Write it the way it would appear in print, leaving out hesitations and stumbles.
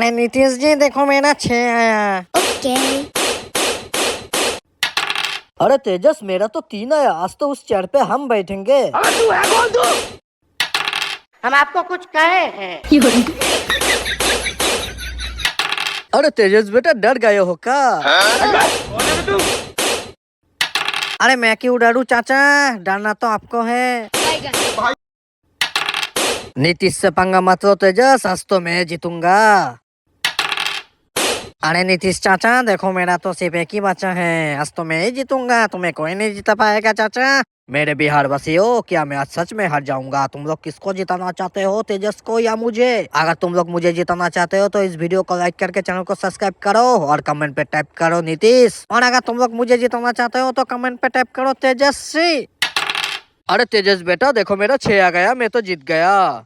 अरे नीतीश जी देखो मेरा 6 आया। ओके। अरे तेजस मेरा तो 3 आया। आज तो उस चेयर पे हम बैठेंगे। हम आपको कुछ कहे हैं? अरे तेजस बेटा डर गए हो क्या? अरे मैं क्यों डरूं चाचा, डरना तो आपको है। नीतीश से पंगा मत लो तेजस, आज तो मैं जीतूंगा। अरे नीतीश चाचा देखो मेरा तो सिर्फ एक ही बच्चा है, आज तो मैं ही जीतूंगा, तुम्हें कोई नहीं जीता पाएगा चाचा। मेरे बिहार वासियों, क्या मैं आज सच में हार जाऊंगा? तुम लोग किसको जिताना चाहते हो, तेजस को या मुझे? अगर तुम लोग मुझे जिताना चाहते हो तो इस वीडियो को लाइक करके चैनल को सब्सक्राइब करो और कमेंट पे टाइप करो नीतीश। और अगर तुम लोग मुझे जिताना चाहते हो तो कमेंट पे टाइप करो तेजस्वी। अरे तेजस बेटा देखो मेरा 6 आ गया, मैं तो जीत गया।